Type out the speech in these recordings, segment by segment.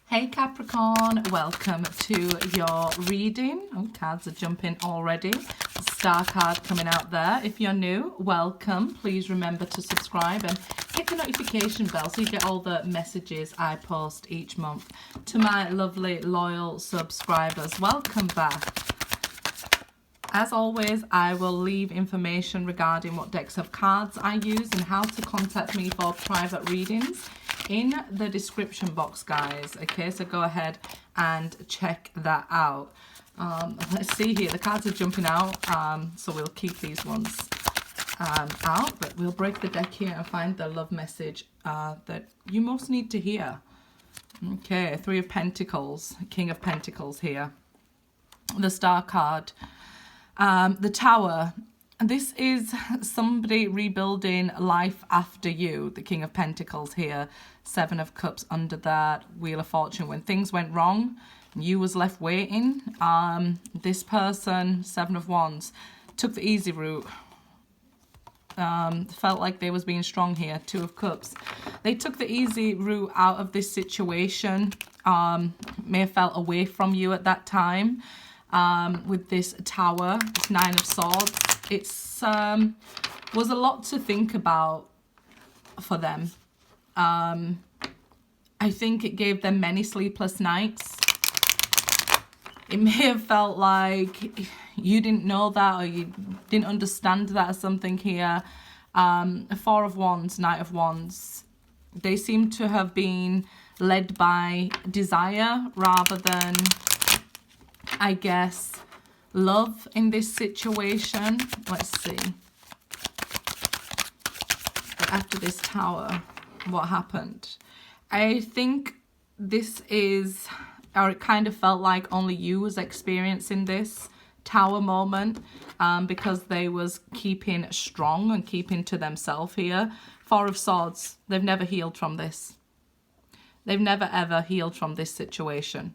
Hey Capricorn, welcome to your reading. Oh, cards are jumping already. Star card coming out there. If you're new, welcome. Please remember to subscribe and hit the notification bell so you get all the messages I post each month. To my lovely loyal subscribers, welcome back. As always, I will leave information regarding what decks of cards I use and how to contact me for private readings in the description box, guys. Okay, so go ahead and check that out. Let's see here, the cards are jumping out, so we'll keep these ones out, but we'll break the deck here and find the love message that you most need to hear. Okay, Three of Pentacles, King of Pentacles here, the Star card, the Tower. This is somebody rebuilding life after you, the King of Pentacles here. Seven of Cups under that, Wheel of Fortune. When things went wrong, you was left waiting. This person, Seven of Wands, took the easy route. Felt like they was being strong here. Two of Cups. They took the easy route out of this situation. May have felt away from you at that time. With this Tower, this Nine of Swords. It's was a lot to think about for them. I think it gave them many sleepless nights. It may have felt like you didn't know that or you didn't understand that or something here. Four of Wands, Knight of Wands. They seem to have been led by desire rather than, I guess, love in this situation. Let's see. After this Tower, what happened? I think this is, or it kind of felt like only you was experiencing this Tower moment, because they was keeping strong and keeping to themselves here. Four of Swords, they've never healed from this. They've never ever healed from this situation.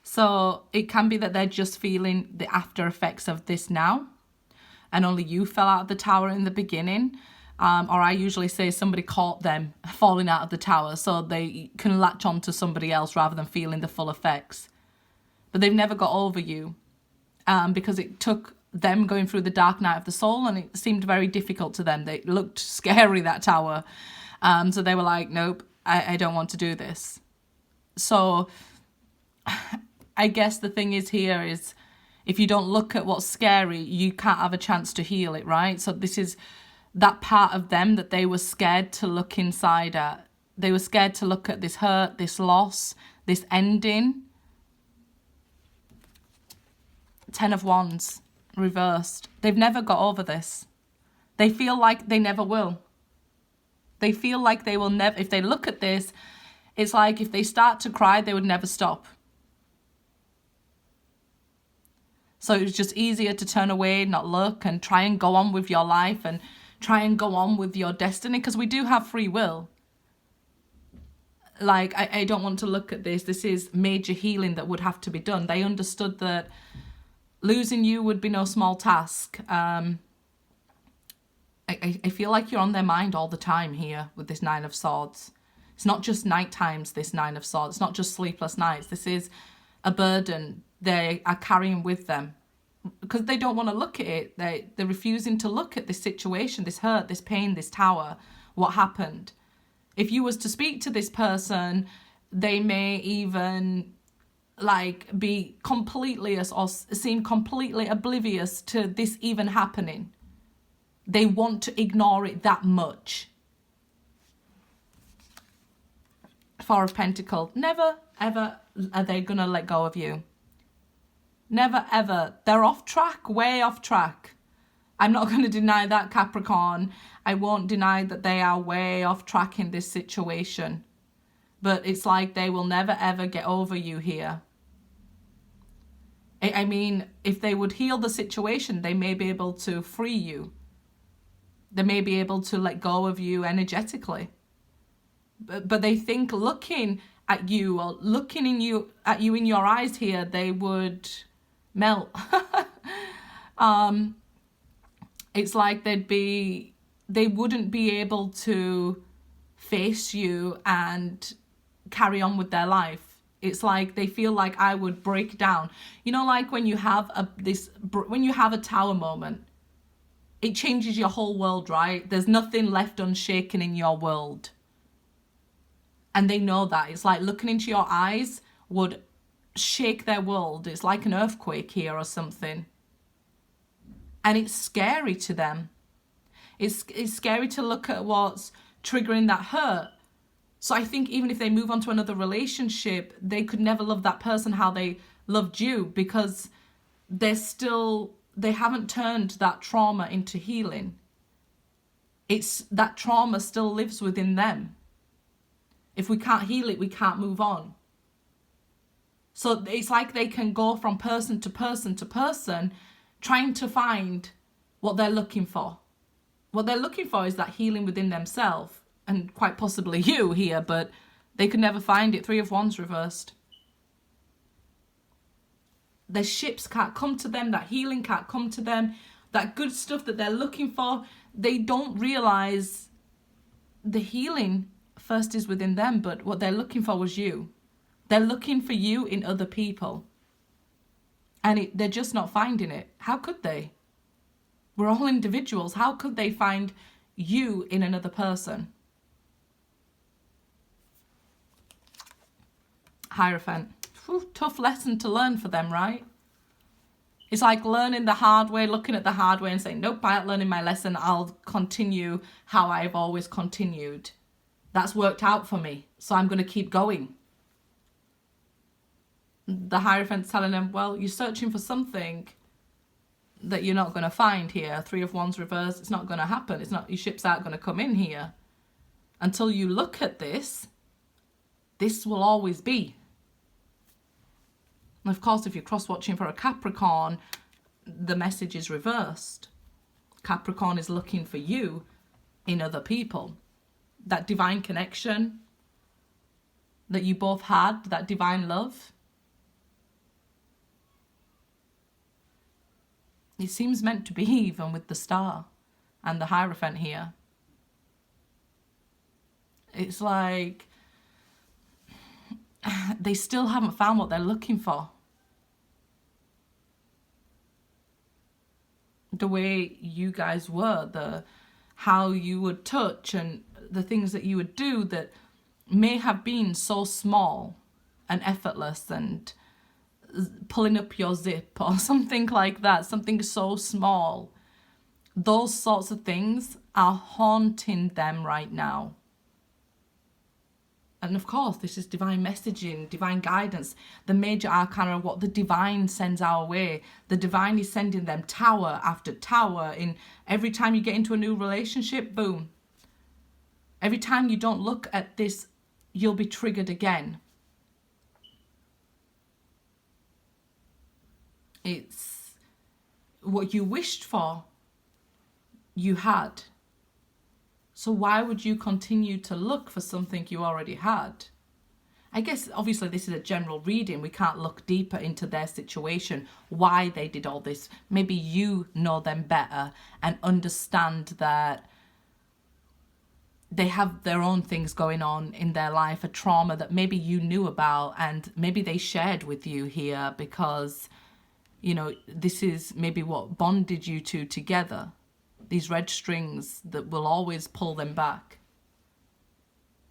So it can be that they're just feeling the after effects of this now, and only you fell out of the Tower in the beginning. Or I usually say somebody caught them falling out of the Tower so they can latch on to somebody else rather than feeling the full effects. But they've never got over you, because it took them going through the dark night of the soul, and it seemed very difficult to them. They looked scary, that Tower. So they were like, nope, I don't want to do this. So I guess the thing is here is, if you don't look at what's scary, you can't have a chance to heal it, right? So this is that part of them that they were scared to look inside at. They were scared to look at this hurt, this loss, this ending. Ten of Wands, reversed. They've never got over this. They feel like they never will. They feel like they will never, if they look at this, it's like if they start to cry, they would never stop. So it was just easier to turn away, not look, and try and go on with your life and try and go on with your destiny, because we do have free will. Like, I don't want to look at this. This is major healing that would have to be done. They understood that losing you would be no small task. I feel like you're on their mind all the time here with this Nine of Swords. It's not just night times, this Nine of Swords. It's not just sleepless nights. This is a burden they are carrying with them, because they don't want to look at it. They're refusing to look at this situation, this hurt, this pain, this Tower, what happened. If you was to speak to this person, they may even like be completely or seem completely oblivious to this even happening. They want to ignore it that much. Four of Pentacles. Never ever are they gonna let go of you. Never ever. They're off track, way off track. I'm not going to deny that, Capricorn. I won't deny that they are way off track in this situation. But it's like they will never ever get over you here. I mean, if they would heal the situation, they may be able to free you. They may be able to let go of you energetically. But they think looking at you or looking at you in your eyes here, they would melt. It's like they wouldn't be able to face you and carry on with their life. It's like they feel like I would break down. You know, like when you have a tower moment, it changes your whole world, right? There's nothing left unshaken in your world. And they know that. It's like looking into your eyes would shake their world. It's like an earthquake here or something. And it's scary to them. It's scary to look at what's triggering that hurt. So I think even if they move on to another relationship, they could never love that person how they loved you, because they haven't turned that trauma into healing. It's that trauma still lives within them. If we can't heal it, we can't move on. So it's like they can go from person to person to person, trying to find what they're looking for. What they're looking for is that healing within themselves, and quite possibly you here, but they could never find it. 3 of Wands reversed. Their ships can't come to them, that healing can't come to them, that good stuff that they're looking for. They don't realize the healing first is within them, but what they're looking for was you. They're looking for you in other people. And they're just not finding it. How could they? We're all individuals. How could they find you in another person? Hierophant. Whew, tough lesson to learn for them, right? It's like learning the hard way, looking at the hard way and saying, nope, I'm not learning my lesson. I'll continue how I've always continued. That's worked out for me, so I'm going to keep going. The Hierophant's telling them, well, you're searching for something that you're not going to find here. 3 of Wands reversed. It's not going to happen. It's not, your ships aren't going to come in here. Until you look at this will always be. And of course, if you're cross-watching for a Capricorn, the message is reversed. Capricorn is looking for you in other people. That divine connection that you both had, that divine love. It seems meant to be, even with the Star and the Hierophant here. It's like they still haven't found what they're looking for. The way you guys were, how you would touch and the things that you would do that may have been so small and effortless, and pulling up your zip or something like that, something so small. Those sorts of things are haunting them right now. And of course, this is divine messaging, divine guidance, the major arcana of what the divine sends our way. The divine is sending them tower after tower. In every time you get into a new relationship, boom. Every time you don't look at this, you'll be triggered again. It's what you wished for, you had. So why would you continue to look for something you already had? I guess obviously this is a general reading. We can't look deeper into their situation, why they did all this. Maybe you know them better and understand that they have their own things going on in their life, a trauma that maybe you knew about and maybe they shared with you here because, you know, this is maybe what bonded you two together. These red strings that will always pull them back.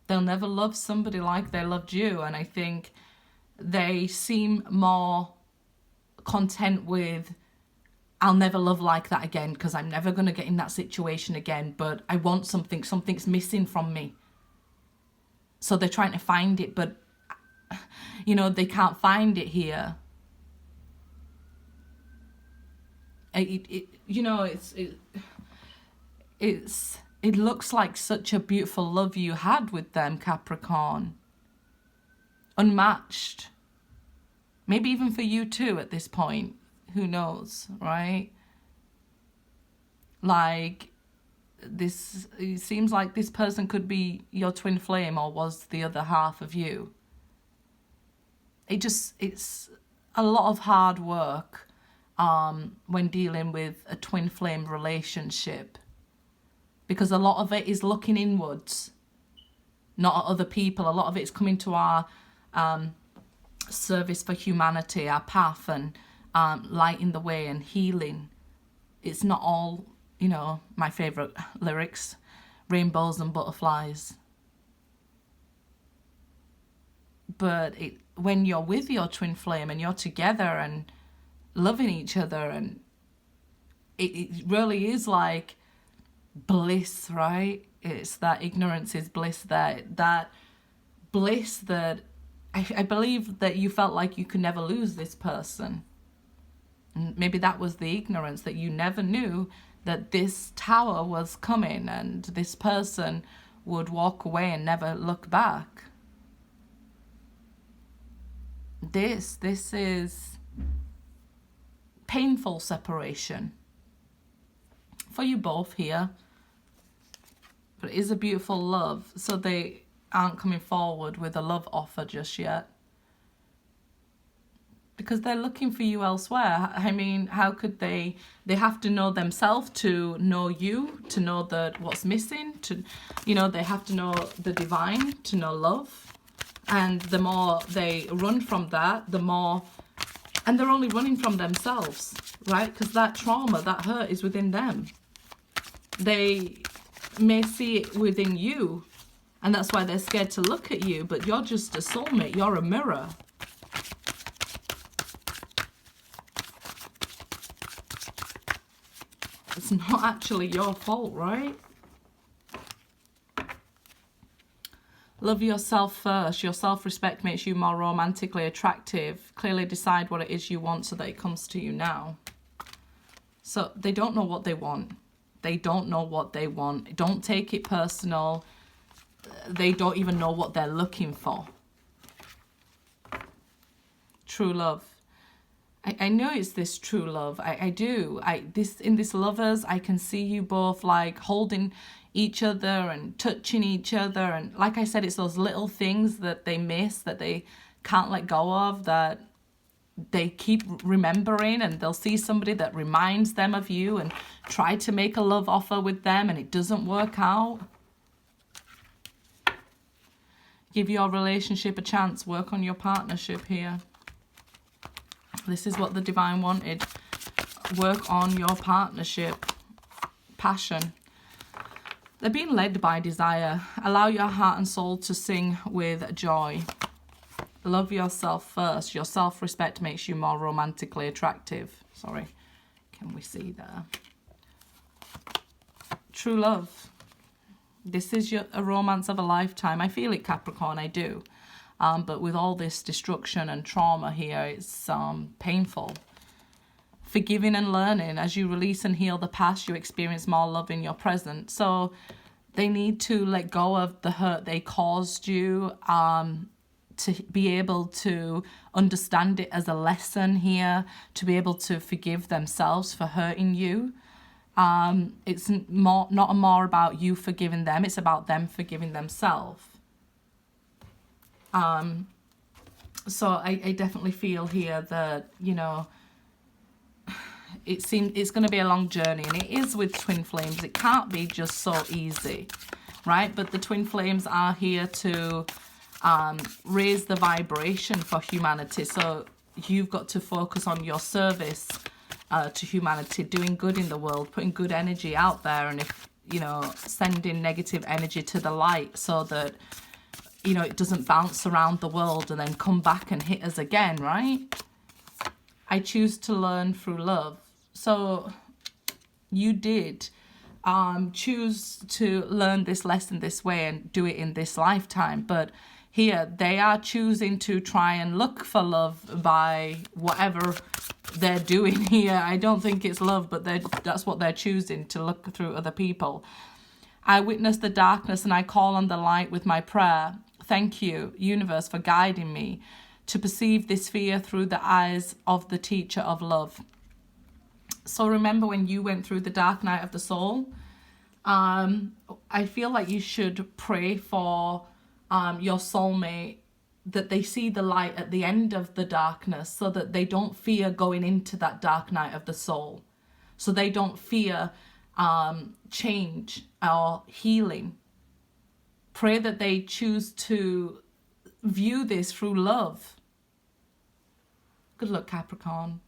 They'll never love somebody like they loved you. And I think they seem more content with, I'll never love like that again because I'm never going to get in that situation again. But I want something. Something's missing from me. So they're trying to find it. But, you know, they can't find it here. It looks like such a beautiful love you had with them, Capricorn. Unmatched. Maybe even for you too at this point. Who knows, right? Like, this, it seems like this person could be your twin flame or was the other half of you. It's a lot of hard work when dealing with a twin flame relationship. Because a lot of it is looking inwards. not at other people. A lot of it's coming to our service for humanity, our path, and lighting the way and healing. It's not all, you know, my favourite lyrics, rainbows and butterflies. But when you're with your twin flame and you're together and loving each other, and it really is like bliss, right? It's that ignorance is bliss, that bliss that I believe that you felt like you could never lose this person. And maybe that was the ignorance, that you never knew that this tower was coming and this person would walk away and never look back. This is painful separation for you both here, but it is a beautiful love. So they aren't coming forward with a love offer just yet, because they're looking for you elsewhere. I mean, how could they have to know themselves to know you, to know that what's missing, to, you know, they have to know the divine to know love. And the more they run from that, the more, and they're only running from themselves, right? Because that trauma, that hurt is within them. They may see it within you, and that's why they're scared to look at you, but you're just a soulmate, you're a mirror. It's not actually your fault, right? Love yourself first. Your self-respect makes you more romantically attractive. Clearly decide what it is you want so that it comes to you now. So they don't know what they want. They don't know what they want. Don't take it personal. They don't even know what they're looking for. True love. I know it's this true love. I do. In this lovers, I can see you both like holding each other and touching each other, and like I said, it's those little things that they miss, that they can't let go of, that they keep remembering, and they'll see somebody that reminds them of you and try to make a love offer with them and it doesn't work out. Give your relationship a chance. Work on your partnership here. This is what the divine wanted. Work on your partnership. Passion. They're being led by desire. Allow your heart and soul to sing with joy. Love yourself first. Your self-respect makes you more romantically attractive. Sorry, can we see there? True love. This is a romance of a lifetime. I feel it, Capricorn, I do. But with all this destruction and trauma here, it's painful. Forgiving and learning. As you release and heal the past, you experience more love in your present. So they need to let go of the hurt they caused you, to be able to understand it as a lesson here, to be able to forgive themselves for hurting you. It's not more about you forgiving them, it's about them forgiving themselves. So I definitely feel here that, you know, it's going to be a long journey, and it is with twin flames. It can't be just so easy, right? But the twin flames are here to raise the vibration for humanity. So you've got to focus on your service to humanity, doing good in the world, putting good energy out there, and if, you know, sending negative energy to the light so that, you know, it doesn't bounce around the world and then come back and hit us again, right? I choose to learn through love. So you did choose to learn this lesson this way and do it in this lifetime. But here they are choosing to try and look for love by whatever they're doing here. I don't think it's love, but that's what they're choosing, to look through other people. I witness the darkness and I call on the light with my prayer. Thank you, universe, for guiding me to perceive this fear through the eyes of the teacher of love. So remember when you went through the dark night of the soul, I feel like you should pray for your soulmate, that they see the light at the end of the darkness, so that they don't fear going into that dark night of the soul. So they don't fear change or healing. Pray that they choose to view this through love. Good luck, Capricorn.